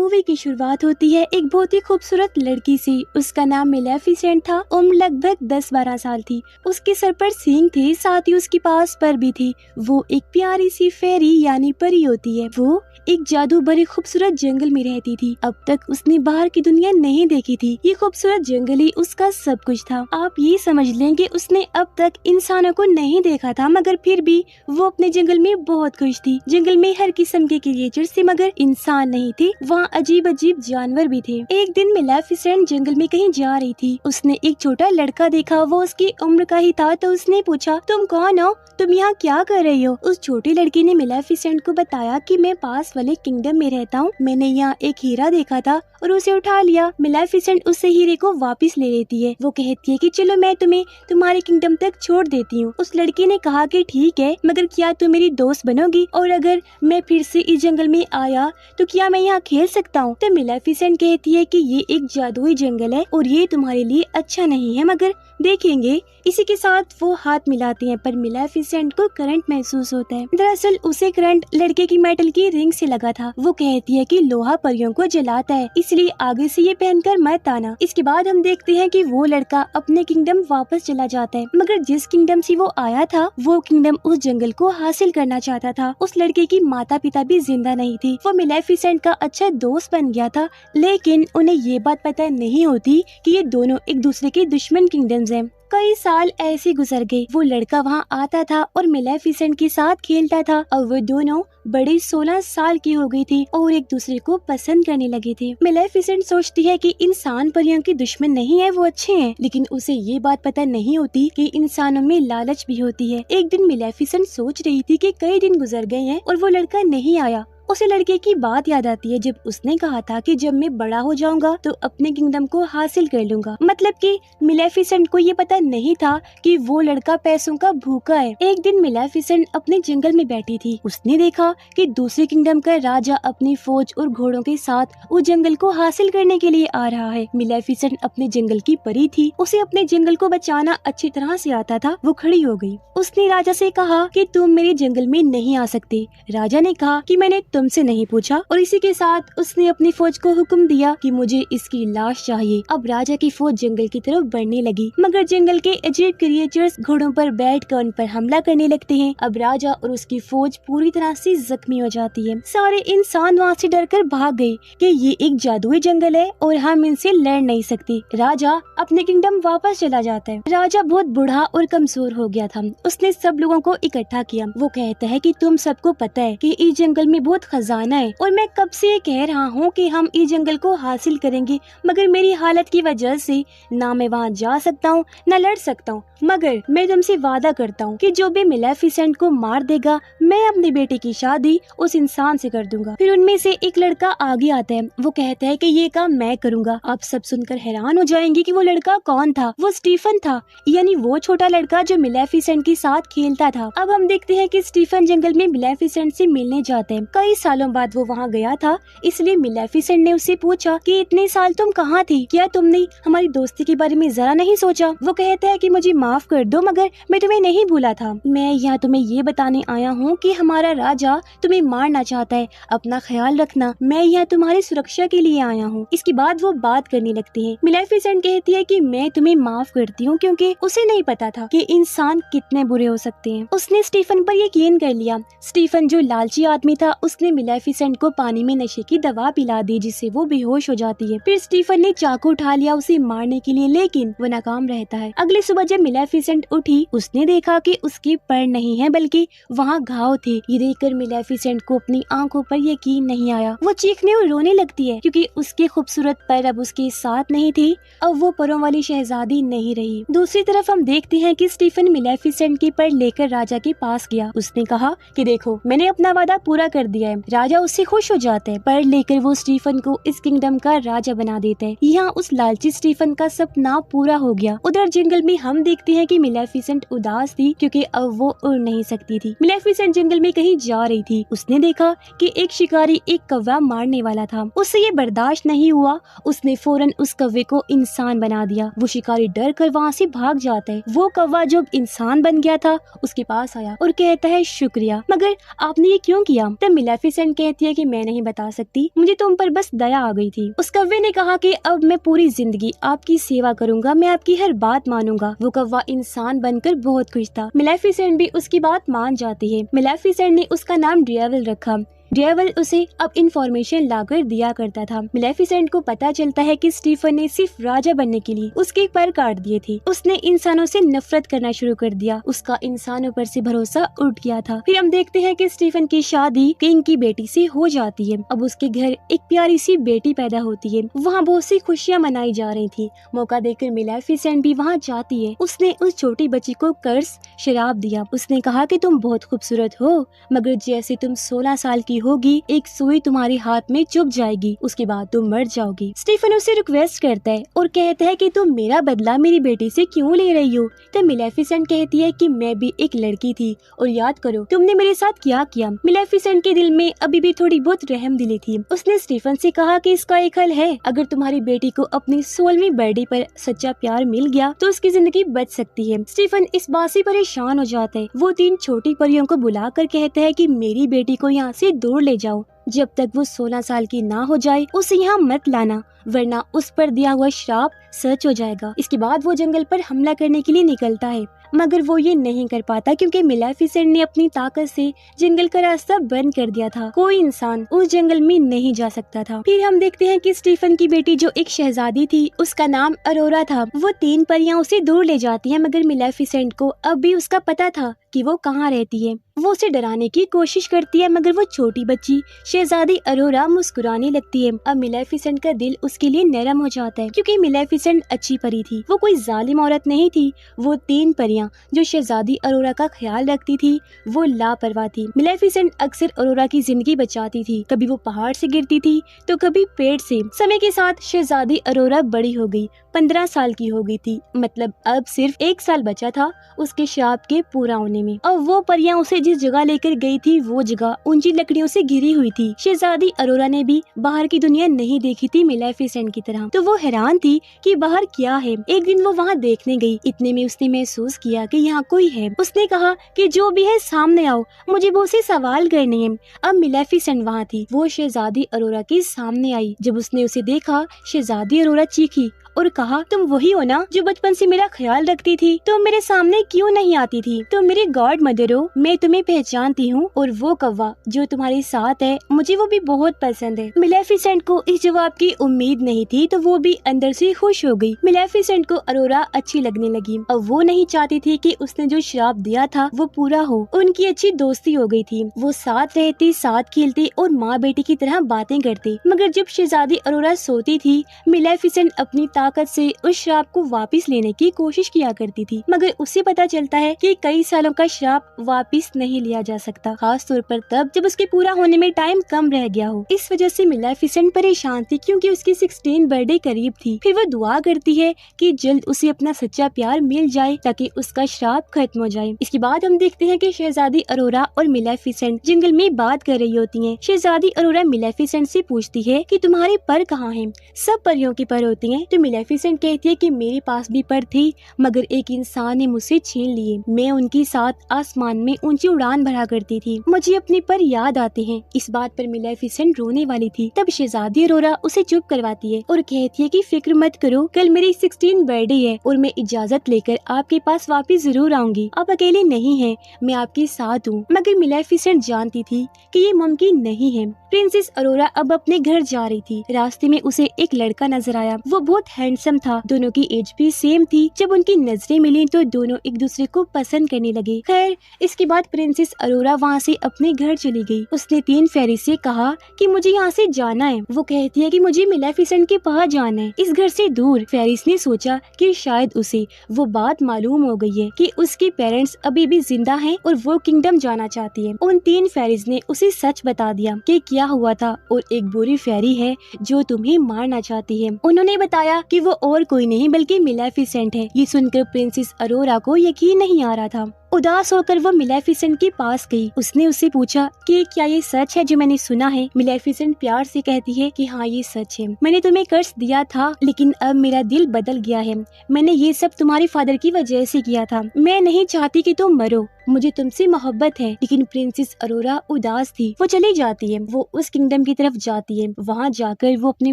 Movie की शुरुआत होती है एक बहुत ही खूबसूरत लड़की से। उसका नाम मेलेफिसेंट था। उम्र लगभग 10-12 साल थी। उसके सर पर सींग थे, साथ ही उसके पास पर भी थी। वो एक प्यारी सी फेरी यानी परी होती है। वो एक जादू भरे खूबसूरत जंगल में रहती थी। अब तक उसने बाहर की दुनिया नहीं देखी थी। ये खूबसूरत जंगल ही उसका सब कुछ था। आप ये समझ लें कि उसने अब तक इंसानों को नहीं देखा था, मगर फिर भी वो अपने जंगल में बहुत खुश थी। जंगल में हर किस्म के क्रिएचर्स थे, मगर इंसान नहीं थे। वहाँ अजीब अजीब जानवर भी थे। एक दिन मेलेफिसेंट जंगल में कहीं जा रही थी। उसने एक छोटा लड़का देखा। वो उसकी उम्र का ही था, तो उसने पूछा, तुम कौन हो? तुम यहाँ क्या कर रही हो? उस छोटी लड़की ने मेलेफिसेंट को बताया कि मैं पास वाले किंगडम में रहता हूँ। मैंने यहाँ एक हीरा देखा था और उसे उठा लिया। मेलेफिसेंट उस हीरे को वापस ले लेती है। वो कहती है कि चलो मैं तुम्हें तुम्हारे किंगडम तक छोड़ देती हूँ। उस लड़की ने कहा कि ठीक है, मगर क्या तुम मेरी दोस्त बनोगी? और अगर मैं फिर से इस जंगल में आया तो क्या मैं यहाँ खेल सकता हूँ? तो मेलेफिसेंट कहती है कि ये एक जादुई जंगल है और ये तुम्हारे लिए अच्छा नहीं है, मगर देखेंगे। इसी के साथ वो हाथ मिलाते हैं, पर मेलेफिसेंट को करंट महसूस होता है। दरअसल उसे करंट लड़के की मेटल की रिंग से लगा था। वो कहती है कि लोहा परियों को जलाता है, इसलिए आगे से ये पहनकर मत आना। इसके बाद हम देखते हैं कि वो लड़का अपने किंगडम वापस चला जाता है, मगर जिस किंगडम से वो आया था वो किंगडम उस जंगल को हासिल करना चाहता था। उस लड़के की माता पिता भी जिंदा नहीं थे। वो मेलेफिसेंट का अच्छा दोस्त बन गया था, लेकिन उन्हें ये बात पता नहीं होती कि ये दोनों एक दूसरे के दुश्मन किंगडम्स हैं। कई साल ऐसे गुजर गए। वो लड़का वहाँ आता था और मेलेफिसेंट के साथ खेलता था और वो दोनों बड़े 16 साल की हो गई थी और एक दूसरे को पसंद करने लगे थे। मेलेफिसेंट सोचती है कि इंसान परियों के दुश्मन नहीं है, वो अच्छे हैं, लेकिन उसे ये बात पता नहीं होती कि इंसानों में लालच भी होती है। एक दिन मेलेफिसेंट सोच रही थी कि कई दिन गुजर गए हैं और वो लड़का नहीं आया। उसे लड़के की बात याद आती है जब उसने कहा था कि जब मैं बड़ा हो जाऊंगा तो अपने किंगडम को हासिल कर लूंगा। मतलब कि मेलेफिसेंट को ये पता नहीं था कि वो लड़का पैसों का भूखा है। एक दिन मेलेफिसेंट अपने जंगल में बैठी थी। उसने देखा कि दूसरे किंगडम का राजा अपनी फौज और घोड़ों के साथ उस जंगल को हासिल करने के लिए आ रहा है। मेलेफिसेंट अपने जंगल की परी थी। उसे अपने जंगल को बचाना अच्छी तरह से आता था। वो खड़ी हो गई। उसने राजा से कहा कि तुम मेरे जंगल में नहीं आ सकते। राजा ने कहा कि मैंने तुमसे नहीं पूछा, और इसी के साथ उसने अपनी फौज को हुक्म दिया कि मुझे इसकी लाश चाहिए। अब राजा की फौज जंगल की तरफ बढ़ने लगी, मगर जंगल के अजीब क्रिएचर्स घोड़ों पर बैठकर उन पर हमला करने लगते हैं। अब राजा और उसकी फौज पूरी तरह से जख्मी हो जाती है। सारे इंसान वहाँ से डरकर भाग गए कि ये एक जादुई जंगल है और हम इनसे लड़ नहीं सकते। राजा अपने किंगडम वापस चला जाता है। राजा बहुत बूढ़ा और कमजोर हो गया था। उसने सब लोगों को इकट्ठा किया। वो कहता है कि तुम सबको पता है कि इस जंगल में बहुत खजाना है और मैं कब से ये कह रहा हूँ कि हम इस जंगल को हासिल करेंगे, मगर मेरी हालत की वजह से ना मैं वहाँ जा सकता हूँ ना लड़ सकता हूँ। मगर मैं तुमसे वादा करता हूँ कि जो भी मेलेफिसेंट को मार देगा मैं अपने बेटे की शादी उस इंसान से कर दूंगा। फिर उनमें से एक लड़का आगे आता है। वो कहता है कि ये काम मैं करूंगा। आप सब सुनकर हैरान हो जाएंगे कि वो लड़का कौन था। वो स्टीफन था, यानी वो छोटा लड़का जो मेलेफिसेंट के साथ खेलता था। अब हम देखते हैं कि स्टीफन जंगल में मेलेफिसेंट से मिलने जाते हैं। कई सालों बाद वो वहाँ गया था, इसलिए मेलेफिसेंट ने उससे पूछा कि इतने साल तुम कहाँ थी? क्या तुमने हमारी दोस्ती के बारे में जरा नहीं सोचा? वो कहता है कि मुझे माफ कर दो, मगर मैं तुम्हें नहीं भूला था। मैं यहाँ तुम्हें ये बताने आया हूँ कि हमारा राजा तुम्हें मारना चाहता है। अपना ख्याल रखना। मैं यहाँ तुम्हारी सुरक्षा के लिए आया हूँ। इसके बाद वो बात करने लगती है। मेलेफिसेंट कहती है कि मैं तुम्हें माफ करती हूँ, क्योंकि उसे नहीं पता था कि इंसान कितने बुरे हो सकते हैं। उसने स्टीफन पर यकीन कर लिया। स्टीफन जो लालची आदमी था, उसने मेलेफिसेंट को पानी में नशे की दवा पिला दी, जिससे वो बेहोश हो जाती है। फिर स्टीफन ने चाकू उठा लिया उसे मारने के लिए, लेकिन वो नाकाम रहता है। अगली सुबह जब मेलेफिसेंट उठी, उसने देखा कि उसके पैर नहीं है बल्कि वहाँ घाव थे। ये देखकर मेलेफिसेंट को अपनी आंखों पर यकीन नहीं आया। वो चीखने और रोने लगती है क्योंकि उसके खूबसूरत पैर अब उसके साथ नहीं थे। अब वो परों वाली शहजादी नहीं रही। दूसरी तरफ हम देखते हैं कि स्टीफन मेलेफिसेंट के पैर लेकर राजा के पास गया। उसने कहा कि देखो, मैंने अपना वादा पूरा कर दिया है। राजा उससे खुश हो जाता है। पैर लेकर वो स्टीफन को इस किंगडम का राजा बना देता है। यहाँ उस लालची स्टीफन का सपना पूरा हो गया। उधर जंगल में हम देखते हैं कि मेलेफिसेंट उदास थी क्योंकि अब वो उड़ नहीं सकती थी। मेलेफिसेंट जंगल में कहीं जा रही थी। उसने देखा कि एक शिकारी एक कौवा मारने वाला था। उससे ये बर्दाश्त नहीं हुआ। उसने फौरन उस कौवे को इंसान बना दिया। वो शिकारी डर कर वहाँ से भाग जाता है। वो कौवा जो इंसान बन गया था उसके पास आया और कहता है शुक्रिया, मगर आपने ये क्यों किया? तब मिलेफिसेंट कहती है कि मैं नहीं बता सकती, मुझे तुम पर बस दया आ गई थी। उस कौवे ने कहा कि अब मैं पूरी जिंदगी आपकी सेवा करूंगा, मैं आपकी हर बात मानूंगा। वो कौवा इंसान बनकर बहुत खुश था। मिलेफिसेंट भी उसकी बात मान जाती है। मिलेफिसेंट ने उसका नाम ड्रेवल रखा। ड्रेवल उसे अब इंफॉर्मेशन लाकर दिया करता था। मिलेफिसेंट को पता चलता है कि स्टीफन ने सिर्फ राजा बनने के लिए उसके पर काट दिए थे। उसने इंसानों से नफरत करना शुरू कर दिया। उसका इंसानों पर से भरोसा उठ गया था। फिर हम देखते हैं कि स्टीफन की शादी किंग की बेटी से हो जाती है। अब उसके घर एक प्यारी सी बेटी पैदा होती है। वहाँ बहुत सी खुशियाँ मनाई जा रही थी। मौका देकर मिलेफिसेंट भी वहाँ जाती है। उसने उस छोटी बच्ची को कर्स शराब दिया। उसने कहा कि तुम बहुत खूबसूरत हो, मगर जैसे तुम 16 साल की होगी, एक सुई तुम्हारे हाथ में चुभ जाएगी, उसके बाद तुम मर जाओगी। स्टीफन उसे रिक्वेस्ट करता है और कहता है कि तुम मेरा बदला मेरी बेटी से क्यों ले रही हो। तो मिलेफिसेंट कहती है कि मैं भी एक लड़की थी और याद करो तुमने मेरे साथ क्या किया। मिलेफिसेंट के दिल में अभी भी थोड़ी बहुत रहम दिली थी। उसने स्टीफन से कहा कि इसका एक हल है, अगर तुम्हारी बेटी को अपनी 16वीं बर्थडे पर सच्चा प्यार मिल गया तो उसकी जिंदगी बच सकती है। स्टीफन इस बात से परेशान हो जाता है। वो 3 छोटी परियों को बुलाकर कहता है कि मेरी बेटी को यहाँ से दूर ले जाओ, जब तक वो 16 साल की ना हो जाए उसे यहाँ मत लाना, वरना उस पर दिया हुआ श्राप सच हो जाएगा। इसके बाद वो जंगल पर हमला करने के लिए निकलता है, मगर वो ये नहीं कर पाता क्योंकि मिलेफिसेंट ने अपनी ताकत से जंगल का रास्ता बंद कर दिया था। कोई इंसान उस जंगल में नहीं जा सकता था। फिर हम देखते हैं कि स्टीफन की बेटी जो एक शहजादी थी, उसका नाम अरोरा था। वो 3 परियां उसे दूर ले जाती हैं, मगर मिलेफिसेंट को अब भी उसका पता था कि वो कहाँ रहती है। वो उसे डराने की कोशिश करती है, मगर वो छोटी बच्ची शहजादी अरोरा मुस्कुराने लगती है। अब मिलेफिसेंट का दिल उसके लिए नरम हो जाता है क्योंकि मिलेफिसेंट अच्छी परी थी। वो कोई जालिम औरत नहीं थी। वो 3 परियां जो शहजादी अरोरा का ख्याल रखती थी, वो लापरवाह थी। मिलेफिसेंट अक्सर अरोरा की जिंदगी बचाती थी। कभी वो पहाड़ से गिरती थी तो कभी पेड़ से। समय के साथ शहजादी अरोरा बड़ी हो गई, 15 साल की हो गई थी। मतलब अब सिर्फ 1 साल बचा था उसके श्राप के पूरा होने में। और वो परियां उसे जिस जगह लेकर गई थी, वो जगह ऊंची लकड़ियों से घिरी हुई थी। शहजादी अरोरा ने भी बाहर की दुनिया नहीं देखी थी मिलेफिसेंट की तरह, तो वो हैरान थी कि बाहर क्या है। एक दिन वो वहाँ देखने गई। इतने में उसने महसूस किया कि यहाँ कोई है। उसने कहा कि जो भी है सामने आओ, मुझे बहुत से सवाल करने हैं। अब मिलेफिसेंट वहाँ थी। वो शहजादी अरोरा के सामने आई। जब उसने उसे देखा, शहजादी अरोरा चीखी और कहा, तुम वही हो ना जो बचपन से मेरा ख्याल रखती थी? तुम मेरे सामने क्यों नहीं आती थी? तुम मेरी गॉड मदर हो, मैं तुम्हें पहचानती हूँ। और वो कौवा जो तुम्हारे साथ है, मुझे वो भी बहुत पसंद है। मिलेफिसेंट को इस जवाब की उम्मीद नहीं थी, तो वो भी अंदर से खुश हो गई। मिलेफिसेंट को अरोरा अच्छी लगने लगी। अब वो नहीं चाहती थी कि उसने जो श्राप दिया था वो पूरा हो। उनकी अच्छी दोस्ती हो गई थी। वो साथ रहती, साथ खेलती और माँ बेटी की तरह बातें करती। मगर जब शहजादी अरोरा सोती थी, मिलेफिसेंट अपनी ताकत से उस श्राप को वापस लेने की कोशिश किया करती थी, मगर उसे पता चलता है कि कई सालों का श्राप वापस नहीं लिया जा सकता, खास तौर पर तब जब उसके पूरा होने में टाइम कम रह गया हो। इस वजह से मिलेफिसेंट परेशान थी क्योंकि उसकी 16 बर्थडे करीब थी। फिर वो दुआ करती है कि जल्द उसे अपना सच्चा प्यार मिल जाए ताकि उसका श्राप खत्म हो जाए। इसके बाद हम देखते हैं कि शहजादी अरोरा और मिलेफिसेंट जंगल में बात कर रही होती हैं। शहजादी अरोरा मिलेफिसेंट से पूछती है कि तुम्हारे पर कहाँ हैं? सब परियों के पर होती हैं। तो मिलेफिसेंट कहती है कि मेरे पास भी पर थी, मगर एक इंसान ने मुझसे छीन लिए। मैं उनके साथ आसमान में ऊंची उड़ान भरा करती थी। मुझे अपने पर याद आते हैं। इस बात पर मिलेफिसेंट रोने वाली थी। तब शहजादी अरोरा उसे चुप करवाती है और कहती है कि फिक्र मत करो, कल मेरी 16 बर्थडे है और मैं इजाजत लेकर आपके पास वापस जरूर आऊंगी। आप अकेले नहीं हैं, मैं आपके साथ हूँ। मगर मिलेफिसेंट जानती थी कि ये मुमकिन नहीं है। प्रिंसेस अरोरा अब अपने घर जा रही थी। रास्ते में उसे एक लड़का नजर आया। वो बहुत हैंडसम था। दोनों की एज भी सेम थी। जब उनकी नजरें मिली तो दोनों एक दूसरे को पसंद करने लगे। खैर, इसके बाद प्रिंसेस अरोरा वहाँ से अपने घर चली गई। उसने 3 फेरी से कहा कि मुझे यहाँ से जाना है। वो कहती है कि मुझे मिलेफिसेंट के पास जाना है, इस घर से दूर। फेरिस ने सोचा कि शायद उसे वो बात मालूम हो गई है कि उसके पेरेंट्स अभी भी जिंदा हैं और वो किंगडम जाना चाहती है। उन 3 फेरिस ने उसे सच बता दिया कि क्या हुआ था और एक बुरी फेरी है जो तुम्हें मारना चाहती है। उन्होंने बताया कि वो और कोई नहीं बल्कि मिलेफिसेंट है। ये सुनकर प्रिंसेस अरोरा को यकीन नहीं आ रहा था। उदास होकर वो मिलेफिसेंट के पास गई। उसने उससे पूछा कि क्या ये सच है जो मैंने सुना है। मिलेफिसेंट प्यार से कहती है कि हाँ ये सच है, मैंने तुम्हें कर्ज दिया था लेकिन अब मेरा दिल बदल गया है। मैंने ये सब तुम्हारे फादर की वजह से किया था। मैं नहीं चाहती कि तुम मरो, मुझे तुमसे मोहब्बत है। लेकिन प्रिंसेस अरोरा उदास थी। वो चली जाती है, वो उस किंगडम की तरफ जाती है। वहाँ जाकर वो अपने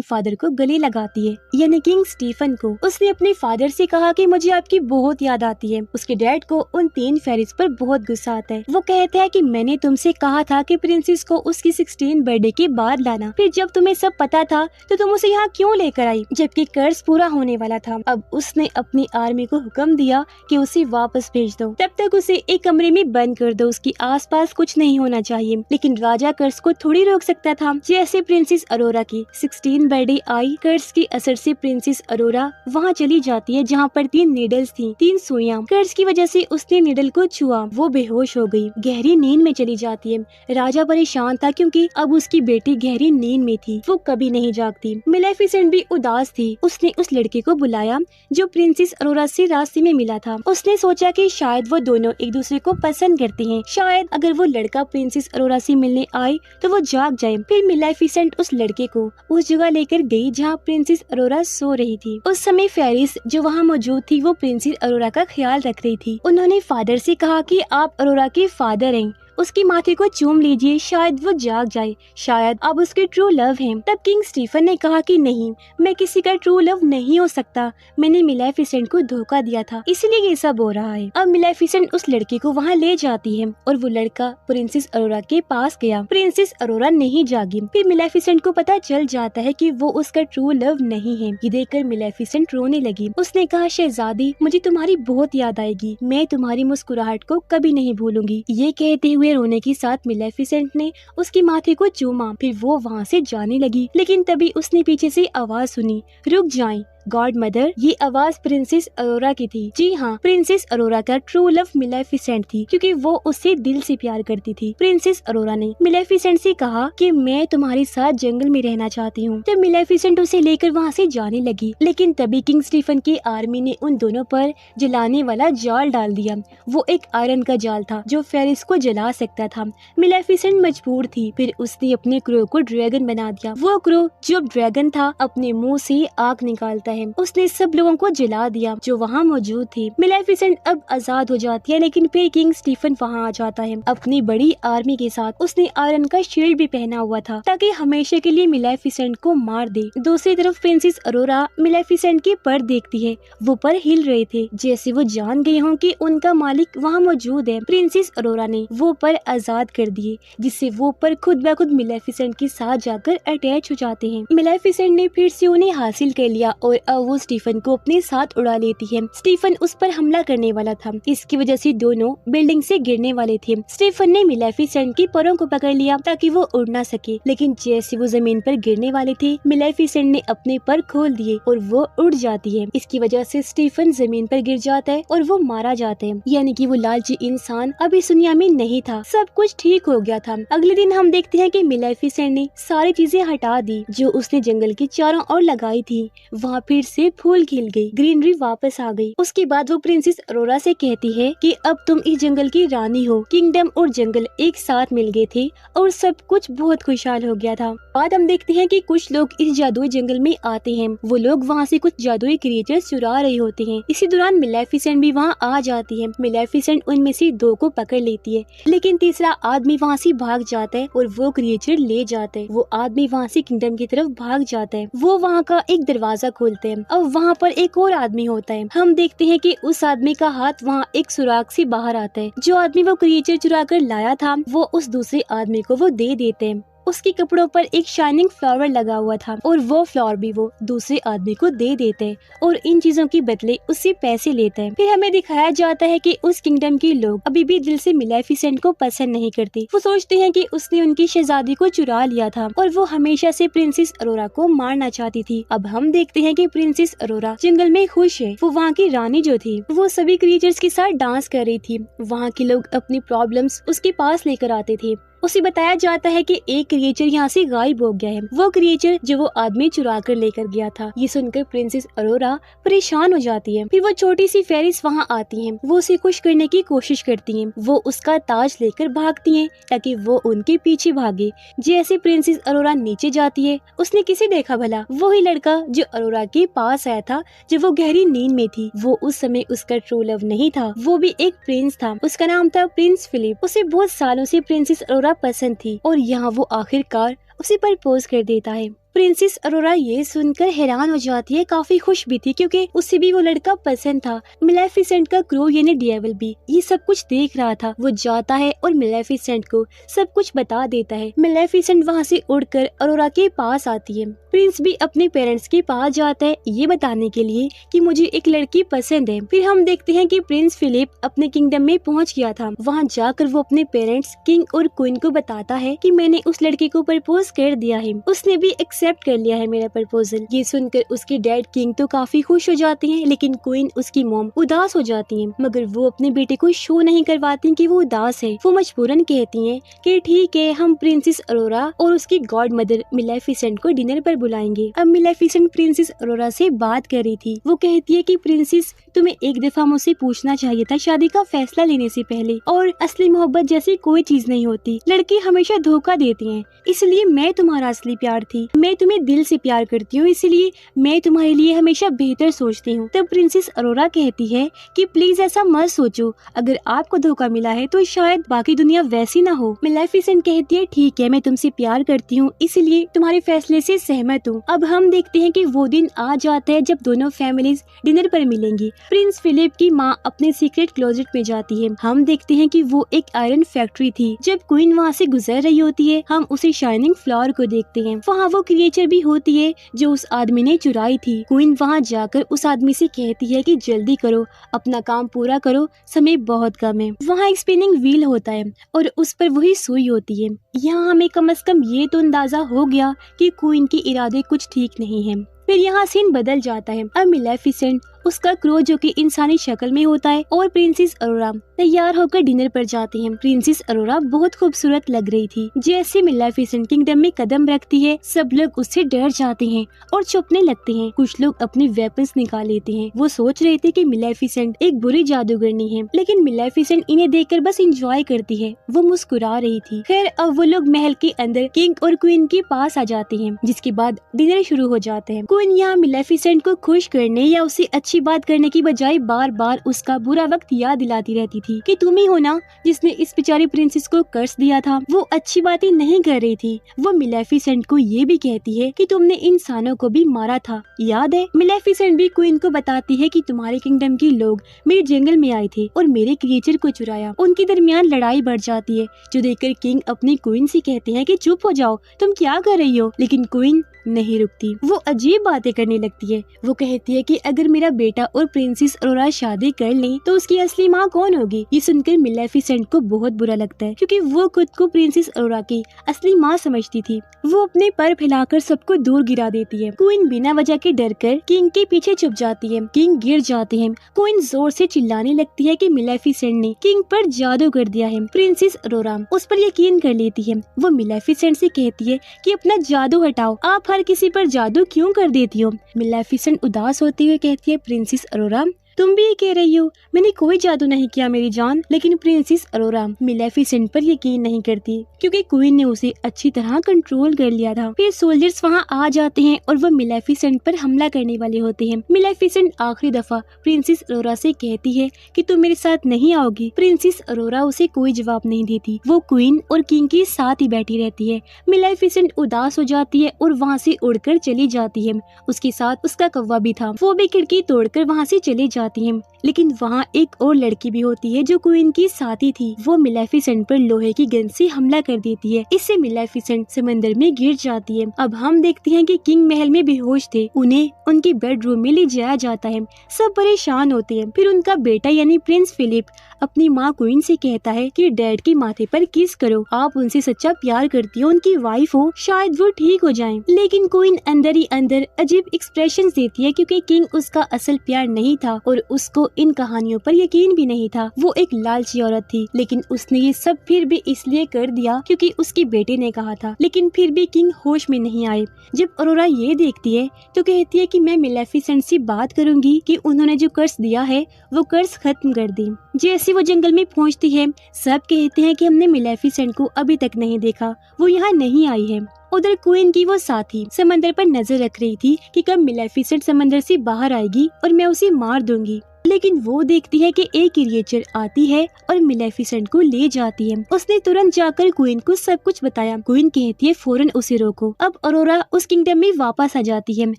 फादर को गले लगाती है, यानी किंग स्टीफन को। उसने अपने फादर से कहा कि मुझे आपकी बहुत याद आती है। उसके डैड को उन 3 फेरिस पर बहुत गुस्सा आता है। वो कहता है कि मैंने तुमसे कहा था कि प्रिंसेस को उसकी 16 बर्थडे के बाद लाना, फिर जब तुम्हें सब पता था तो तुम उसे यहाँ क्यों लेकर आई जबकि कर्ज पूरा होने वाला था। अब उसने अपनी आर्मी को हुक्म दिया कि उसे वापस भेज दो, तब तक उसे एक कमरे में बंद कर दो, उसके आसपास कुछ नहीं होना चाहिए। लेकिन राजा कर्ज को थोड़ी रोक सकता था। जैसे प्रिंसेस अरोरा की 16 बर्थडे आई, कर्ज के असर से प्रिंसेस अरोरा वहाँ चली जाती है जहाँ पर 3 नीडल्स थी, 3 सुइयां। कर्ज की वजह से उसने नीडल को छुआ, वो बेहोश हो गई, गहरी नींद में चली जाती है। राजा परेशान था क्योंकि अब उसकी बेटी गहरी नींद में थी, वो कभी नहीं जागती। मिलेफिसेंट भी उदास थी। उसने उस लड़के को बुलाया जो प्रिंसेस अरोरा से रास्ते में मिला था। उसने सोचा कि शायद वो दोनों एक दूसरे को पसंद करते हैं, शायद अगर वो लड़का प्रिंसेस अरोरा से मिलने आए तो वो जाग जाए। फिर मिलेफिसेंट उस लड़के को उस जगह लेकर गई जहाँ प्रिंसेस अरोरा सो रही थी। उस समय फेरिस जो वहाँ मौजूद थी वो प्रिंसेस अरोरा का ख्याल रख रही थी। उन्होंने फादर से कहा कि आप अरोरा के फादर हैं, उसके माथे को चूम लीजिए, शायद वो जाग जाए, शायद आप उसके ट्रू लव हैं। तब किंग स्टीफन ने कहा कि नहीं, मैं किसी का ट्रू लव नहीं हो सकता, मैंने मिलेफिसेंट को धोखा दिया था, इसलिए ये सब हो रहा है। अब मिलेफिसेंट उस लड़के को वहाँ ले जाती है और वो लड़का प्रिंसेस अरोरा के पास गया। प्रिंसेस अरोरा नहीं जागी। फिर मिलेफिसेंट को पता चल जाता है कि वो उसका ट्रू लव नहीं है। ये देखकर मिलेफिसेंट रोने लगी। उसने कहा, शहजादी मुझे तुम्हारी बहुत याद आएगी, मैं तुम्हारी मुस्कुराहट को कभी नहीं भूलूंगी। ये कहते हुए रोने के साथ मिलेफिसेंट ने उसके माथे को चूमा। फिर वो वहाँ से जाने लगी, लेकिन तभी उसने पीछे से आवाज सुनी, रुक जाएं गॉड मदर। ये आवाज प्रिंसेस अरोरा की थी। जी हाँ, प्रिंसेस अरोरा का ट्रू लव मिलेफिसेंट थी, क्योंकि वो उससे दिल से प्यार करती थी। प्रिंसेस अरोरा ने मिलेफिसेंट से कहा कि मैं तुम्हारे साथ जंगल में रहना चाहती हूँ। तब मिलेफिसेंट उसे लेकर वहाँ से जाने लगी, लेकिन तभी किंग स्टीफन की आर्मी ने उन दोनों पर जलाने वाला जाल डाल दिया। वो एक आयरन का जाल था जो फेरिस को जला सकता था। मिलेफिसेंट मजबूर थी। फिर उसने अपने क्रो को ड्रैगन बना दिया। वो क्रो जो ड्रैगन था अपने मुंह से आग निकालता है। उसने सब लोगों को जला दिया जो वहाँ मौजूद थे। मिलेफिसेंट अब आजाद हो जाती है, लेकिन फिर किंग स्टीफन वहाँ आ जाता है अपनी बड़ी आर्मी के साथ। उसने आयरन का शील्ड भी पहना हुआ था ताकि हमेशा के लिए मिलेफिसेंट को मार दे। दूसरी तरफ प्रिंसेस अरोरा मिलेफिसेंट के पर देखती है। वो पर हिल रहे थे, जैसे वो जान गए हों कि उनका मालिक वहाँ मौजूद है। प्रिंसेस अरोरा ने वो पर आजाद कर दिए, जिससे वो पर खुद ब खुद मिलेफिसेंट के साथ जाकर अटैच हो जाते हैं। मिलेफिसेंट ने फिर से उन्हें हासिल कर लिया और अब वो स्टीफन को अपने साथ उड़ा लेती है। स्टीफन उस पर हमला करने वाला था, इसकी वजह से दोनों बिल्डिंग से गिरने वाले थे। स्टीफन ने मिलेफिसेंट की परों को पकड़ लिया ताकि वो उड़ ना सके, लेकिन जैसे वो जमीन पर गिरने वाले थे मिलेफिसेंट ने अपने पर खोल दिए और वो उड़ जाती है। इसकी वजह से स्टीफन जमीन पर गिर जाता है और वो मारा जाता है, यानी कि वो लालची इंसान अब इस दुनिया में नहीं था। सब कुछ ठीक हो गया था। अगले दिन हम देखते हैं कि मिलेफिसेंट ने सारी चीजें हटा दी जो उसने जंगल के चारों ओर लगाई थी। वहाँ फिर से फूल खिल गई, ग्रीनरी वापस आ गई। उसके बाद वो प्रिंसेस अरोरा से कहती है कि अब तुम इस जंगल की रानी हो। किंगडम और जंगल एक साथ मिल गए थे और सब कुछ बहुत खुशहाल हो गया था। बाद हम देखते हैं कि कुछ लोग इस जादुई जंगल में आते हैं। वो लोग वहाँ से कुछ जादुई क्रिएचर्स चुरा रहे होते हैं। इसी दौरान मिलेफिसेंट भी वहाँ आ जाती है। मिलेफिसेंट उनमें से 2 को पकड़ लेती है, लेकिन तीसरा आदमी वहाँ से भाग जाता है और वो क्रिएचर ले जाता है। वो आदमी वहाँ से किंगडम की तरफ भाग जाता है। वो वहाँ का एक दरवाजा खोलते हैं। अब वहाँ पर एक और आदमी होता है। हम देखते हैं कि उस आदमी का हाथ वहाँ एक सुराग से बाहर आता है। जो आदमी वो क्रिएचर चुरा कर लाया था वो उस दूसरे आदमी को वो दे देते हैं। उसके कपड़ों पर एक शाइनिंग फ्लावर लगा हुआ था और वो फ्लावर भी वो दूसरे आदमी को दे देते हैं और इन चीजों के बदले उससे पैसे लेते हैं। फिर हमें दिखाया जाता है कि उस किंगडम के लोग अभी भी दिल से मिलेफिसेंट को पसंद नहीं करते। वो सोचते हैं कि उसने उनकी शहजादी को चुरा लिया था और वो हमेशा से प्रिंसेस अरोरा को मारना चाहती थी। अब हम देखते हैं कि प्रिंसेस अरोरा जंगल में खुश है। वो वहाँ की रानी जो थी वो सभी क्रिएचर्स के साथ डांस कर रही थी। वहाँ के लोग अपनी प्रॉब्लम्स उसके पास लेकर आते थे। उसे बताया जाता है कि एक क्रिएचर यहाँ से गायब हो गया है, वो क्रिएचर जो वो आदमी चुरा कर लेकर गया था। ये सुनकर प्रिंसेस अरोरा परेशान हो जाती है। फिर वो छोटी सी फेरिस वहाँ आती है, वो उसे खुश करने की कोशिश करती है। वो उसका ताज लेकर भागती है ताकि वो उनके पीछे भागे। जैसे प्रिंसेस अरोरा नीचे जाती है, उसने किसे देखा भला? वही लड़का जो अरोरा के पास आया था जब वो गहरी नींद में थी। वो उस समय उसका ट्रू लव नहीं था, वो भी एक प्रिंस था। उसका नाम था प्रिंस फिलिप। उसे बहुत सालों से प्रिंसेस अरोरा पसंद थी और यहाँ वो आखिरकार उसे प्रपोज कर देता है। प्रिंसेस अरोरा ये सुनकर हैरान हो जाती है, काफी खुश भी थी क्योंकि उसे भी वो लड़का पसंद था। मिलेफिसेंट का क्रो यानी डेविल भी ये सब कुछ देख रहा था। वो जाता है और मिलेफिसेंट को सब कुछ बता देता है। मिलेफिसेंट वहाँ से उड़कर अरोरा के पास आती है। प्रिंस भी अपने पेरेंट्स के पास जाता है ये बताने के लिए कि मुझे एक लड़की पसंद है। फिर हम देखते हैं कि प्रिंस फिलिप अपने किंगडम में पहुँच गया था। वहाँ जाकर वो अपने पेरेंट्स किंग और क्वीन को बताता है कि मैंने उस लड़की को प्रपोज कर दिया है, उसने भी एक्सेप्ट कर लिया है मेरा प्रपोजल। ये सुनकर उसके डैड किंग तो काफी खुश हो जाते हैं, लेकिन क्वीन उसकी मॉम उदास हो जाती है। मगर वो अपने बेटे को शो नहीं करवाती कि वो उदास है। वो मजबूरन कहती हैं कि ठीक है, हम प्रिंसेस अरोरा और उसकी गॉड मदर मिलेफिसेंट को डिनर पर बुलाएंगे। अब मिलेफिसेंट प्रिंसेस अरोरा से बात कर रही थी। वो कहती है कि प्रिंसेस, तुम्हें एक दफा मुझसे पूछना चाहिए था शादी का फैसला लेने से पहले। और असली मोहब्बत जैसी कोई चीज नहीं होती, लड़के हमेशा धोखा देती हैं। इसलिए मैं तुम्हारा असली प्यार थी, मैं तुम्हें दिल से प्यार करती हूँ, इसलिए मैं तुम्हारे लिए हमेशा बेहतर सोचती हूँ। तब प्रिंसेस अरोरा कहती है कि प्लीज ऐसा मत सोचो, अगर आपको धोखा मिला है तो शायद बाकी दुनिया वैसी ना हो। मिलेफिसेंट कहती है ठीक है, मैं तुमसे प्यार करती हूँ, इसलिए तुम्हारे फैसले से सहमत हूँ। अब हम देखते हैं कि वो दिन आ जाता है जब दोनों फैमिलीज डिनर पर मिलेंगी। प्रिंस फिलिप की माँ अपने सीक्रेट क्लोजेट में जाती है। हम देखते हैं कि वो एक आयरन फैक्ट्री थी। जब क्वीन वहाँ से गुजर रही होती है, हम उसे शाइनिंग फ्लावर को देखते हैं। वहाँ वो क्रिएचर भी होती है जो उस आदमी ने चुराई थी। क्वीन वहाँ जाकर उस आदमी से कहती है कि जल्दी करो, अपना काम पूरा करो, समय बहुत कम है। वहाँ एक स्पिनिंग व्हील होता है और उस पर वही सुई होती है। यहाँ हमें कम से कम ये तो अंदाजा हो गया कि क्वीन के इरादे कुछ ठीक नहीं है। फिर यहाँ सीन बदल जाता है। अब मिलेफिसेंट, उसका क्रो जो कि इंसानी शक्ल में होता है, और प्रिंसेस अरोरा तैयार होकर डिनर पर जाते हैं। प्रिंसेस अरोरा बहुत खूबसूरत लग रही थी। जैसे मिलेफिसेंट किंगडम में कदम रखती है, सब लोग उससे डर जाते हैं और छुपने लगते हैं। कुछ लोग अपने वेपन्स निकाल लेते हैं। वो सोच रहे थे कि मिलेफिसेंट एक बुरी जादूगरनी है, लेकिन मिलेफिसेंट इन्हें देखकर बस एंजॉय करती है। वो मुस्कुरा रही थी। खैर, अब वो लोग महल के अंदर किंग और क्वीन के पास आ जाते हैं, जिसके बाद डिनर शुरू हो जाते हैं। क्वीन यहाँ मिलेफिसेंट को खुश करने या उसे अच्छी बात करने की बजाय बार बार उसका बुरा वक्त याद दिलाती रहती थी कि तुम ही हो ना जिसने इस बेचारी प्रिंसेस को कर्ज दिया था। वो अच्छी बातें नहीं कर रही थी। वो मिलेफिसेंट को ये भी कहती है कि तुमने इंसानों को भी मारा था, याद है? मिलेफिसेंट भी क्वीन को बताती है कि तुम्हारे किंगडम के लोग मेरे जंगल में आए थे और मेरे क्रिएचर को चुराया। उनके दरमियान लड़ाई बढ़ जाती है, जो देखकर किंग अपनी क्वीन से कहते हैं कि चुप हो जाओ, तुम क्या कर रही हो? लेकिन क्वीन नहीं रुकती। वो अजीब बातें करने लगती है। वो कहती है कि अगर मेरा बेटा और प्रिंसेस अरोरा शादी कर लें तो उसकी असली माँ कौन होगी? ये सुनकर मिलेफिसेंट को बहुत बुरा लगता है, क्योंकि वो खुद को प्रिंसेस अरोरा की असली माँ समझती थी। वो अपने पर फैलाकर सबको दूर गिरा देती है। क्वीन बिना वजह के डर कर किंग के पीछे छुप जाती है। किंग गिर जाते हैं। क्वीन जोर से चिल्लाने लगती है कि मिलेफिसेंट ने किंग पर जादू कर दिया है। प्रिंसेस अरोरा उस पर यकीन कर लेती है। वो मिलेफिसेंट से कहती है कि अपना जादू हटाओ, आप हर किसी पर जादू क्यों कर देती हो? मिलेफिसेंट उदास होते हुए कहती है, प्रिंसेस अरोरा तुम भी ये कह रही हो? मैंने कोई जादू नहीं किया मेरी जान। लेकिन प्रिंसेस अरोरा मिलेफिसेंट पर यकीन नहीं करती, क्योंकि क्वीन ने उसे अच्छी तरह कंट्रोल कर लिया था। फिर सोल्जर्स वहाँ आ जाते हैं और वो मिलेफिसेंट पर हमला करने वाले होते हैं। मिलेफिसेंट आखिरी दफा प्रिंसेस अरोरा से कहती है कि तुम मेरे साथ नहीं आओगी। प्रिंसेस अरोरा उसे कोई जवाब नहीं देती। वो क्वीन और किंग के साथ ही बैठी रहती है। मिलेफिसेंट उदास हो जाती है और वहाँ से उड़कर चली जाती है। उसके साथ उसका कौवा भी था। वो भी खिड़की तोड़कर वहाँ से चली जाती है। लेकिन वहाँ एक और लड़की भी होती है जो क्वीन की साथी थी। वो मिलेफिसेंट पर लोहे की गन से हमला कर देती है। इससे मिलेफिसेंट समंदर में गिर जाती है। अब हम देखते हैं कि किंग महल में बेहोश थे। उन्हें उनके बेडरूम में ले जाया जाता है। सब परेशान होते हैं। फिर उनका बेटा यानी प्रिंस फिलिप अपनी माँ क्वीन से कहता है कि डैड के माथे पर किस करो, आप उनसे सच्चा प्यार करती हो, उनकी वाइफ हो, शायद वो ठीक हो जाएं। लेकिन क्वीन अंदर ही अंदर अजीब एक्सप्रेशंस देती है, क्योंकि किंग उसका असल प्यार नहीं था और और उसको इन कहानियों पर यकीन भी नहीं था। वो एक लालची औरत थी, लेकिन उसने ये सब फिर भी इसलिए कर दिया क्योंकि उसकी बेटे ने कहा था। लेकिन फिर भी किंग होश में नहीं आए। जब अरोरा ये देखती है तो कहती है कि मैं मिलेफिसेंट से बात करूंगी कि उन्होंने जो कर्ज दिया है वो कर्ज खत्म कर दे। जैसे वो जंगल में पहुंचती है, सब कहते हैं कि हमने मिलेफिसेंट को अभी तक नहीं देखा, वो यहाँ नहीं आई है। उधर क्वीन की वो साथी समंदर पर नजर रख रही थी कि कब मिलेफिसेंट समंदर से बाहर आएगी और मैं उसे मार दूंगी। लेकिन वो देखती है कि एक क्रिएचर आती है और मिलेफिसेंट को ले जाती है। उसने तुरंत जाकर क्वीन को सब कुछ बताया। क्वीन कहती है फौरन उसे रोको। अब अरोरा उस किंगडम में वापस आ जाती है,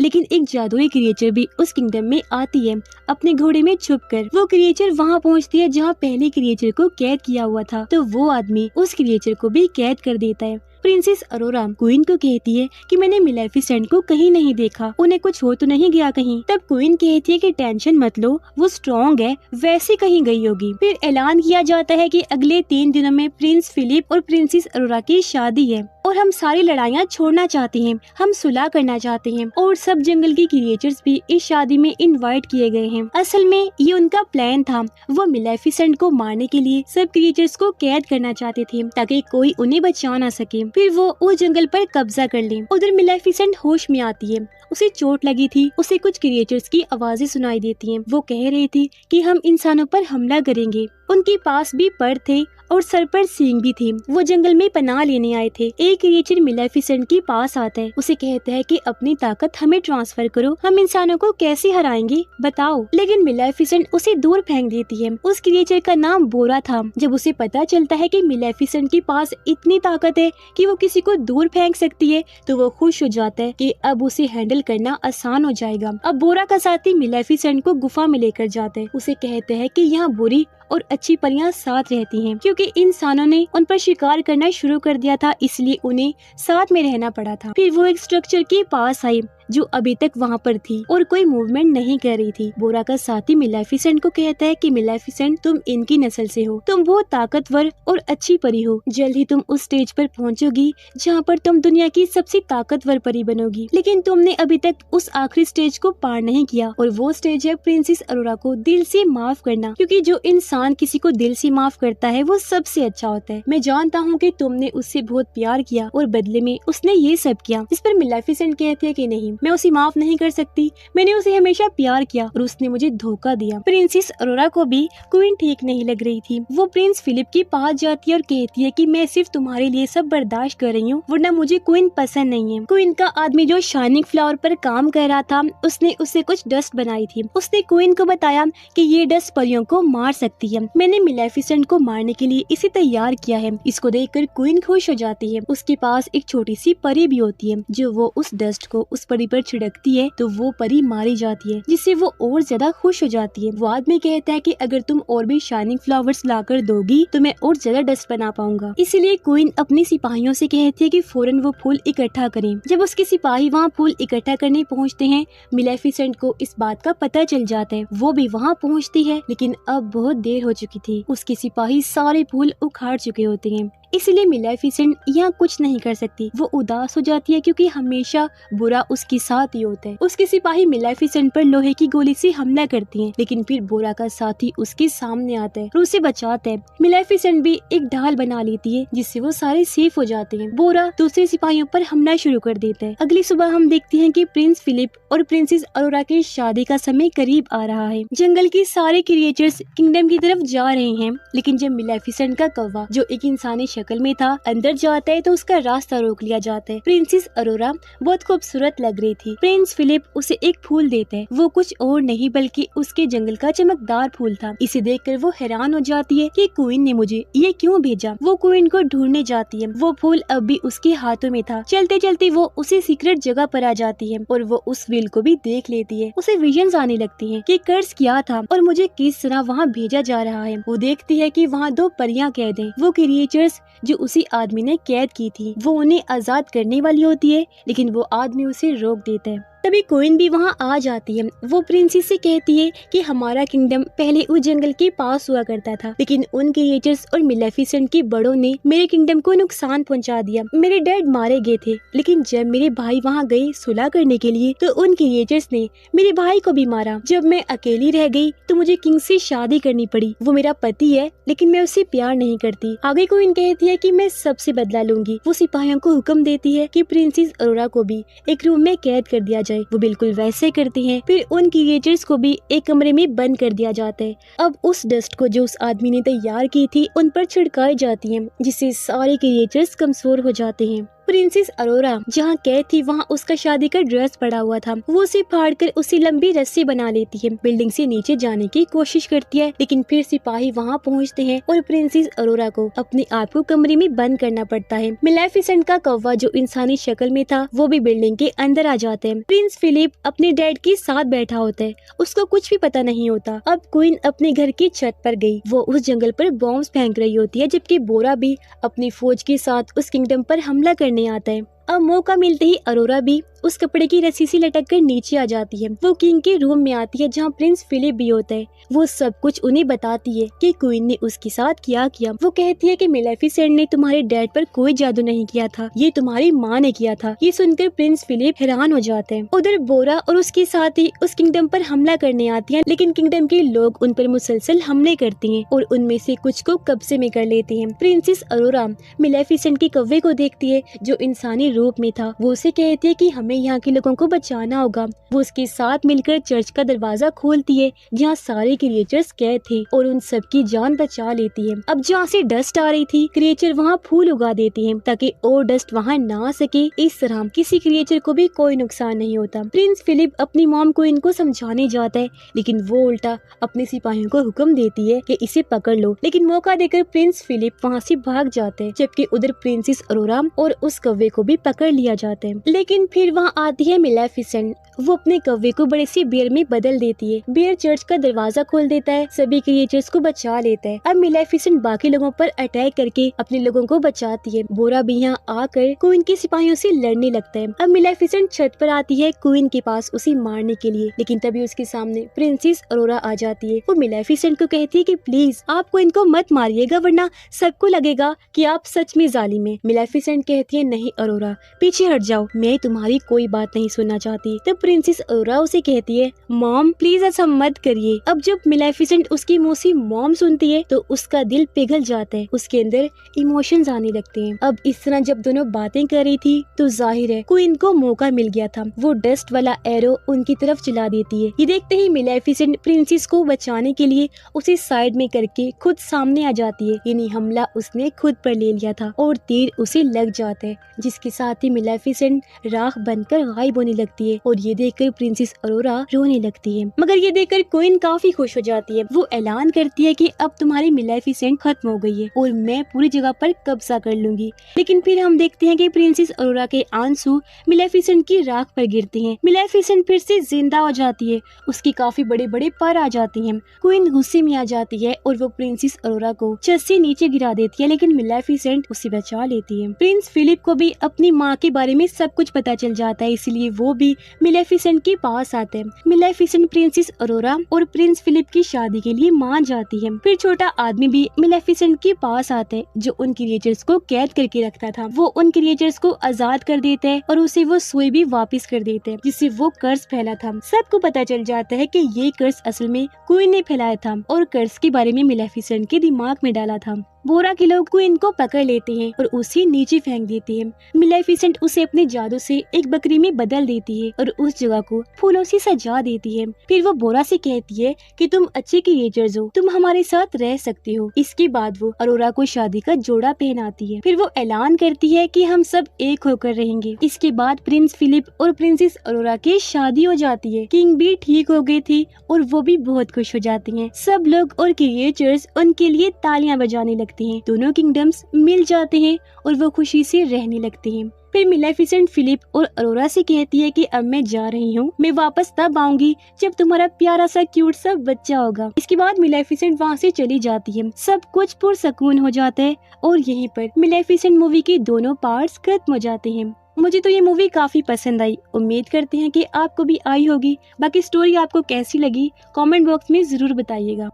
लेकिन एक जादुई क्रिएचर भी उस किंगडम में आती है अपने घोड़े में छुपकर। वो क्रिएचर वहाँ पहुँचती है जहाँ पहले क्रिएचर को कैद किया हुआ था, तो वो आदमी उस क्रिएचर को भी कैद कर देता है। प्रिंसेस अरोरा क्वीन को कहती है कि मैंने मिलेफिसेंट को कहीं नहीं देखा, उन्हें कुछ हो तो नहीं गया कहीं। तब क्वीन कहती है कि टेंशन मत लो, वो स्ट्रॉन्ग है, वैसे कहीं गई होगी। फिर ऐलान किया जाता है कि अगले 3 दिनों में प्रिंस फिलिप और प्रिंसेस अरोरा की शादी है और हम सारी लड़ाइयाँ छोड़ना चाहते हैं, हम सुलह करना चाहते हैं और सब जंगल की क्रिएचर्स भी इस शादी में इनवाइट किए गए हैं। असल में ये उनका प्लान था। वो मिलेफिसेंट को मारने के लिए सब क्रिएचर्स को कैद करना चाहते थे ताकि कोई उन्हें बचा ना सके, फिर वो उस जंगल पर कब्जा कर ले। उधर मिलेफिसेंट होश में आती है। उसे चोट लगी थी। उसे कुछ क्रिएचर्स की आवाजें सुनाई देती हैं। वो कह रही थी कि हम इंसानों पर हमला करेंगे। उनके पास भी पर थे और सर पर सींग भी थे। वो जंगल में पनाह लेने आए थे। एक क्रिएचर मिलेफिसेंट के पास आता है। उसे कहता है कि अपनी ताकत हमें ट्रांसफर करो, हम इंसानों को कैसे हराएंगे बताओ। लेकिन मिलेफिसेंट उसे दूर फेंक देती है। उस क्रिएचर का नाम बोरा था। जब उसे पता चलता है कि मिलेफिसेंट के पास इतनी ताकत है कि वो किसी को दूर फेंक सकती है, तो वो खुश हो जाता है कि अब उसे हैंडल करना आसान हो जाएगा। अब बोरा का साथी मिलेफिसेंट को गुफा में लेकर जाता है। उसे कहते हैं कि यहाँ बुरी और अच्छी परियां साथ रहती हैं, क्योंकि इंसानों ने उन पर शिकार करना शुरू कर दिया था, इसलिए उन्हें साथ में रहना पड़ा था। फिर वो एक स्ट्रक्चर के पास आई जो अभी तक वहाँ पर थी और कोई मूवमेंट नहीं कर रही थी। बोरा का साथी मिलेफिसेंट को कहता है कि मिलेफिसेंट तुम इनकी नस्ल से हो, तुम बहुत ताकतवर और अच्छी परी हो। जल्द ही तुम उस स्टेज पर पहुँचोगी जहाँ पर तुम दुनिया की सबसे ताकतवर परी बनोगी, लेकिन तुमने अभी तक उस आखिरी स्टेज को पार नहीं किया और वो स्टेज है प्रिंसेस अरोरा को दिल से माफ करना, क्योंकि जो इंसान किसी को दिल से माफ करता है वो सबसे अच्छा होता है। मैं जानता हूँ कि तुमने उससे बहुत प्यार किया और बदले में उसने ये सब किया। इस पर मिलेफिसेंट कहती है कि नहीं, मैं उसे माफ नहीं कर सकती, मैंने उसे हमेशा प्यार किया और उसने मुझे धोखा दिया। प्रिंसेस अरोरा को भी क्वीन ठीक नहीं लग रही थी। वो प्रिंस फिलिप के पास जाती है और कहती है कि मैं सिर्फ तुम्हारे लिए सब बर्दाश्त कर रही हूँ, वरना मुझे क्वीन पसंद नहीं है। क्वीन का आदमी जो शाइनिंग फ्लावर पर काम कर रहा था, उसने उससे कुछ डस्ट बनाई थी। उसने क्वीन को बताया कि ये डस्ट परियों को मार सकती है। मैंने मिलेफिसेंट को मारने के लिए इसे तैयार किया है। इसको देखकर क्वीन खुश हो जाती है। उसके पास एक छोटी सी परी भी होती है। जो वो उस डस्ट को उस परी पर छिड़कती है तो वो परी मारी जाती है, जिससे वो और ज्यादा खुश हो जाती है। वो आदमी कहता है कि अगर तुम और भी शाइनिंग फ्लावर्स लाकर दोगी तो मैं और ज्यादा डस्ट बना पाऊंगा। इसीलिए क्वीन अपनी सिपाहियों से कहती है कि फौरन वो फूल इकट्ठा करें। जब उसके सिपाही वहाँ फूल इकट्ठा करने पहुँचते हैं, मिलेफिसेंट को इस बात का पता चल जाता है। वो भी वहाँ पहुँचती है, लेकिन अब बहुत देर हो चुकी थी। उसके सिपाही सारे फूल उखाड़ चुके होते हैं, इसलिए मिलेफिसेंट यहाँ कुछ नहीं कर सकती। वो उदास हो जाती है क्योंकि हमेशा बुरा उसके साथ ही होता है। उसके सिपाही मिलेफिसेंट पर लोहे की गोली से हमला करती हैं, लेकिन फिर बोरा का साथी उसके सामने आता है और उसे बचाता है। मिलेफिसेंट भी एक ढाल बना लेती है जिससे वो सारे सेफ हो जाते हैं। बोरा दूसरे सिपाहियों पर हमला शुरू कर देता है। अगली सुबह हम देखते हैं कि प्रिंस फिलिप और प्रिंसेस अरोरा की शादी का समय करीब आ रहा है। जंगल के सारे क्रिएचर्स किंगडम की तरफ जा रहे हैं, लेकिन जब मिलेफिसेंट का कौवा जो एक इंसानी शक्ल में था अंदर जाता है तो उसका रास्ता रोक लिया जाता है। प्रिंसेस अरोरा बहुत खूबसूरत लग रही थी। प्रिंस फिलिप उसे एक फूल देता है। वो कुछ और नहीं बल्कि उसके जंगल का चमकदार फूल था। इसे देखकर वो हैरान हो जाती है कि क्वीन ने मुझे ये क्यों भेजा। वो क्वीन को ढूंढने जाती है। वो फूल अब भी उसके हाथों में था। चलते चलते वो उसी सीक्रेट जगह पर आ जाती है और वो उस व्हील को भी देख लेती है। उसे विजन्स आने लगती हैं कि कर्ज क्या था और मुझे किस तरह वहाँ भेजा जा रहा है। वो देखती है कि वहाँ 2 परियां कैद हैं। वो क्रिएचर्स जो उसी आदमी ने कैद की थी, वो उन्हें आजाद करने वाली होती है, लेकिन वो आदमी उसे रोक देता है। तभी क्वीन भी वहाँ आ जाती है। वो प्रिंसेस से कहती है कि हमारा किंगडम पहले उस जंगल के पास हुआ करता था, लेकिन उन क्रिएचर्स और मिलेफिसेंट की बड़ों ने मेरे किंगडम को नुकसान पहुंचा दिया। मेरे डैड मारे गए थे, लेकिन जब मेरे भाई वहाँ गए सुलह करने के लिए तो उन क्रिएचर्स ने मेरे भाई को भी मारा। जब मैं अकेली रह गई तो मुझे किंग से शादी करनी पड़ी। वो मेरा पति है, लेकिन मैं उससे प्यार नहीं करती। आगे क्वीन कहती है कि मैं सबसे बदला लूंगी। वो सिपाहियों को हुक्म देती है कि प्रिंसेस अरोरा को भी एक रूम में कैद कर दिया जाए। वो बिल्कुल वैसे करती हैं। फिर उन क्रिएचर्स को भी एक कमरे में बंद कर दिया जाता है। अब उस डस्ट को जो उस आदमी ने तैयार की थी उन पर छिड़काई जाती है, जिससे सारे क्रिएचर्स कमजोर हो जाते हैं। प्रिंसेस अरोरा जहाँ कैद थी वहाँ उसका शादी का ड्रेस पड़ा हुआ था। वो उसे फाड़कर उसे लंबी रस्सी बना लेती है। बिल्डिंग से नीचे जाने की कोशिश करती है, लेकिन फिर सिपाही वहाँ पहुँचते हैं और प्रिंसेस अरोरा को अपने आप को कमरे में बंद करना पड़ता है। मिलेफिसेंट का कौवा जो इंसानी शक्ल में था वो भी बिल्डिंग के अंदर आ जाते हैं। प्रिंस फिलिप अपने डैड के साथ बैठा होता है। उसको कुछ भी पता नहीं होता। अब क्वीन अपने घर की छत पर गई। वो उस जंगल पर बॉम्ब फेंक रही होती है, जबकि बोरा भी अपनी फौज के साथ उस किंगडम पर हमला करने आता है। अब मौका मिलते ही अरोरा भी उस कपड़े की रस्सी से लटक कर नीचे आ जाती है। वो किंग के रूम में आती है जहाँ प्रिंस फिलिप भी होता है। वो सब कुछ उन्हें बताती है कि क्वीन ने उसके साथ क्या किया। वो कहती है कि मिलेफिसेंट ने तुम्हारे डैड पर कोई जादू नहीं किया था, ये तुम्हारी माँ ने किया था। ये सुनकर प्रिंस फिलिप हैरान हो जाते हैं। उधर बोरा और उसके साथ ही उस किंगडम पर हमला करने आती है, लेकिन किंगडम के लोग उन पर मुसलसल हमले करते हैं और उनमें से कुछ को कब्जे में कर लेते हैं। प्रिंसेस अरोरा मिलेफिसेंट के कौवे को देखती है जो इंसानी रूप में था। वो उसे कहती है कि हमें यहाँ के लोगों को बचाना होगा। वो उसके साथ मिलकर चर्च का दरवाजा खोलती है जहाँ सारे क्रिएचर्स कैद थे और उन सब की जान बचा लेती है। अब जहाँ से डस्ट आ रही थी क्रिएचर वहाँ फूल उगा देती है ताकि और डस्ट वहाँ ना आ सके। इस तरह किसी क्रिएचर को भी कोई नुकसान नहीं होता। प्रिंस फिलिप अपनी मॉम को इनको समझाने जाता है, लेकिन वो उल्टा अपने सिपाहियों को हुक्म देती है कि इसे पकड़ लो। लेकिन मौका देकर प्रिंस फिलिप वहाँ से भाग जाते हैं, जबकि उधर प्रिंसेस अरोरा और उस कौवे को भी पकड़ लिया जाता है। लेकिन फिर वहाँ आती है मिलेफिसेंट। वो अपने कौवे को बड़े सी बियर में बदल देती है। बियर चर्च का दरवाजा खोल देता है, सभी क्रिएचर्स को बचा लेता है। अब मिलेफिसेंट बाकी लोगों पर अटैक करके अपने लोगों को बचाती है। बोरा भी यहाँ आकर क्वीन के सिपाहियों से लड़ने लगता है। अब मिलेफिसेंट छत पर आती है क्वीन के पास उसे मारने के लिए, लेकिन तभी उसके सामने प्रिंसेस अरोरा आ जाती है। वो मिलेफिसेंट को कहती है कि प्लीज आपको इनको मत मारिएगा, वरना सबको लगेगा कि आप सच में जालिम हैं। मिलेफिसेंट कहती है नहीं अरोरा, पीछे हट जाओ, मैं तुम्हारी कोई बात नहीं सुनना चाहती। तब प्रिंसेस अरोरा उसे कहती है मॉम प्लीज ऐसा मत करिए। अब जब मिलेफिसेंट उसकी मुंह से मॉम सुनती है तो उसका दिल पिघल जाता है, उसके अंदर इमोशंस आने लगते हैं। अब इस तरह जब दोनों बातें कर रही थी तो जाहिर है क्वीन को मौका मिल गया था। वो डस्ट वाला एरो उनकी तरफ चला देती है। ये देखते ही मिलेफिसेंट प्रिंसेस को बचाने के लिए उसे साइड में करके खुद सामने आ जाती है। यानी हमला उसने खुद पर ले लिया था और तीर उसे लग जाता है, जिसके साथ ही मिलेफिसेंट राख बनकर गायब होने लगती है। और ये देखकर प्रिंसेस अरोरा रोने लगती है, मगर ये देखकर क्वीन काफी खुश हो जाती है। वो ऐलान करती है कि अब तुम्हारी मिलेफिसेंट खत्म हो गई है और मैं पूरी जगह पर कब्जा कर लूंगी। लेकिन फिर हम देखते हैं कि प्रिंसेस अरोरा के आंसू मिलेफिसेंट की राख पर गिरते हैं। मिलेफिसेंट फिर से जिंदा हो जाती है, उसकी काफी बड़े बड़े पर आ जाती हैं। क्वीन गुस्से में आ जाती है और वो प्रिंसेस अरोरा को छत से नीचे गिरा देती है, लेकिन मिलेफिसेंट उसे बचा लेती है। प्रिंस फिलिप को भी अपनी माँ के बारे में सब कुछ पता चल जाता है, इसलिए वो भी मिलेफिसेंट के पास आते हैं। मिलेफिसेंट प्रिंसेस अरोरा और प्रिंस फिलिप की शादी के लिए मान जाती है। फिर छोटा आदमी भी मिलेफिसेंट के पास आता है जो उन क्रिएचर्स को कैद करके रखता था। वो उन क्रिएचर्स को आजाद कर देता है और उसे वो सुई भी वापस कर देते हैं जिससे वो कर्ज फैला था। सबको पता चल जाता है कि ये कर्ज असल में क्वीन ने फैलाया था और कर्ज के बारे में मिलेफिसेंट के दिमाग में डाला था। बोरा के लोग क्वीन को पकड़ लेते हैं और उसे नीचे फेंक देते हैं। मिलेफिसेंट उसे अपने जादू से एक बकरी में बदल देती है और उस जगह को फूलों से सजा देती है। फिर वो बोरा से कहती है कि तुम अच्छे क्रिएचर्स हो, तुम हमारे साथ रह सकते हो। इसके बाद वो अरोरा को शादी का जोड़ा पहनाती है। फिर वो ऐलान करती है कि हम सब एक होकर रहेंगे। इसके बाद प्रिंस फिलिप और प्रिंसेस अरोरा की शादी हो जाती है। किंग भी ठीक हो गई थी और वो भी बहुत खुश हो जाती हैं। सब लोग और क्रिएचर्स उनके लिए तालियां बजाने लगते हैं। दोनों किंगडम्स मिल जाते हैं और वो खुशी से रहने लगते हैं। फिर मिलेफिसेंट फिलिप और अरोरा से कहती है कि अब मैं जा रही हूँ, मैं वापस तब आऊंगी जब तुम्हारा प्यारा सा क्यूट सा बच्चा होगा। इसके बाद मिलेफिसेंट वहाँ से चली जाती है। सब कुछ पुरसकून हो जाता है और यहीं पर मिलेफिसेंट मूवी के दोनों पार्ट्स खत्म हो जाते हैं। मुझे तो ये मूवी काफ़ी पसंद आई। उम्मीद करते हैं कि आपको भी आई होगी। बाकी स्टोरी आपको कैसी लगी कमेंट बॉक्स में ज़रूर बताइएगा।